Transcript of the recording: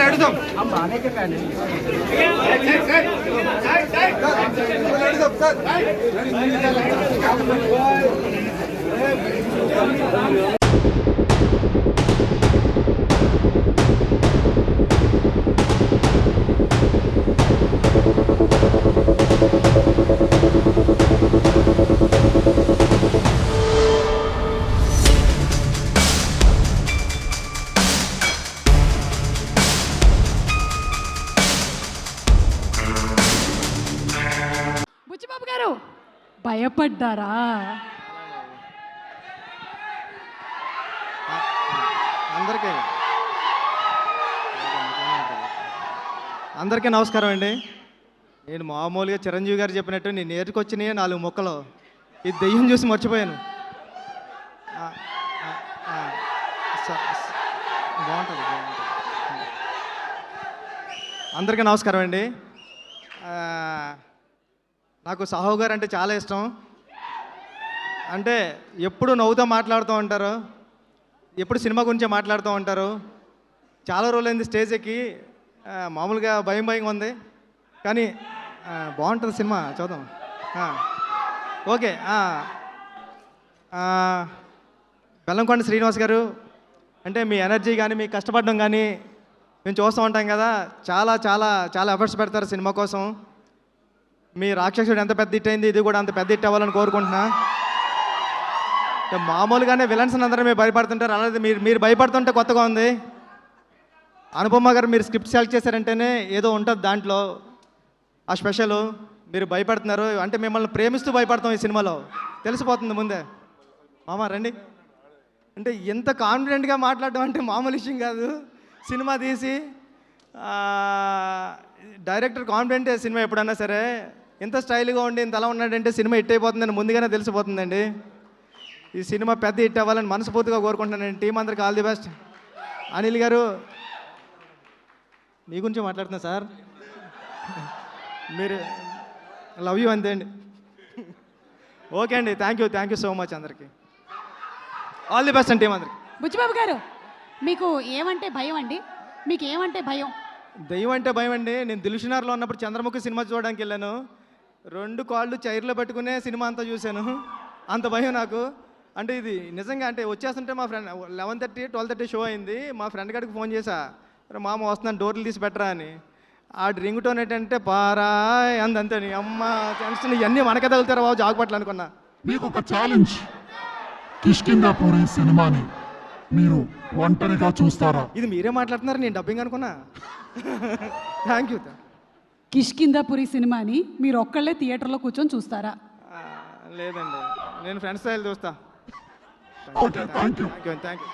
నడుదాం బుచ్చిబాబు గారు భయపడ్డారా? అందరికీ నమస్కారం అండి. నేను మామూలుగా చిరంజీవి గారు చెప్పినట్టు నేను నేర్చుకొచ్చినాయి 4 మొక్కలు. ఇది దెయ్యం చూసి మర్చిపోయాను. బాగుంటుంది. అందరికీ నమస్కారం అండి. నాకు సాహు గారు అంటే చాలా ఇష్టం. అంటే ఎప్పుడు నవ్వుతూ మాట్లాడుతూ ఉంటారు, ఎప్పుడు సినిమా గురించే మాట్లాడుతూ ఉంటారు. చాలా రోజులైంది స్టేజ్ ఎక్కి, మామూలుగా భయం ఉంది కానీ బాగుంటుంది సినిమా, చూద్దాం. ఓకే. బెల్లంకొండ శ్రీనివాస్ గారు అంటే మీ ఎనర్జీ కానీ మీ కష్టపడడం కానీ మేము చూస్తూ ఉంటాం కదా. చాలా చాలా చాలా ఎఫర్ట్స్ పెడతారు సినిమా కోసం. మీ రాక్షసుడు ఎంత పెద్ద హిట్ అయింది, ఇది కూడా అంత పెద్ద హిట్ అవ్వాలని కోరుకుంటున్నా. మామూలుగానే విలన్స్ అందరూ మీరు భయపడుతుంటారు, అలాగే మీరు భయపడుతుంటే కొత్తగా ఉంది. అనుపమ గారు మీరు స్క్రిప్ట్ సెలెక్ట్ చేశారంటేనే ఏదో ఉంటుంది దాంట్లో ఆ స్పెషల్. మీరు భయపడుతున్నారు అంటే మిమ్మల్ని ప్రేమిస్తూ భయపడతాం ఈ సినిమాలో, తెలిసిపోతుంది ముందే. మామ రండి అంటే ఎంత కాన్ఫిడెంట్గా మాట్లాడడం అంటే మామూలు విషయం కాదు. సినిమా తీసి డైరెక్టర్ కాన్ఫిడెంటే సినిమా ఎప్పుడన్నా సరే. ఎంత స్టైల్గా ఉండి ఇంత అలా ఉన్నాడంటే సినిమా హిట్ అయిపోతుందని ముందుగానే తెలిసిపోతుందండి. ఈ సినిమా పెద్ద హిట్ అవ్వాలని మనస్ఫూర్తిగా కోరుకుంటున్నానండి. టీం అందరికి ఆల్ ది బెస్ట్. అనిల్ గారు మీ గురించి మాట్లాడుతున్నా సార్, మీరు లవ్ యూ అంతే అండి. ఓకే అండి, థ్యాంక్ యూ సో మచ్. అందరికీ ఆల్ ది బెస్ట్ అండి టీం అందరికి. బుచ్చిబాబు గారు మీకు ఏమంటే భయం అండి? మీకు ఏమంటే భయం? దెయ్యం అంటే భయం అండి. నేను దిల్షునార్లో ఉన్నప్పుడు చంద్రముఖి సినిమా చూడడానికి వెళ్ళాను. 2 కాళ్ళు చైర్లో పెట్టుకునే సినిమా అంతా చూశాను. అంత భయం నాకు. అంటే ఇది నిజంగా అంటే వచ్చేస్తుంటే మా ఫ్రెండ్ 11:30 12:30 షో అయింది. మా ఫ్రెండ్ గారికి ఫోన్ చేశా, మామ వస్తున్నాను డోర్లు తీసి పెట్టరా అని. ఆ రింగ్ టోన్ ఏంటంటే పారాయ్ అంతే. అమ్మ టెన్షన్ ఇవన్నీ మనకే తగులుతారా బాబు, జాగ్పట్లు అనుకున్నా. మీకు ఒక ఛాలెంజ్, కిష్కింధాపురి సినిమాని మీరు ఒంటరిగా చూస్తారా? ఇది మీరే మాట్లాడుతున్నారు, నేను డబ్బింగ్ అనుకున్నా. Thank you. కిష్కింధాపురి సినిమాని మీరు ఒక్కళ్ళే థియేటర్లో కూర్చొని చూస్తారా? లేదండి, నేను ఫ్రెండ్స్ స్టైల్ చూస్తా. Okay, thank you. Thank you.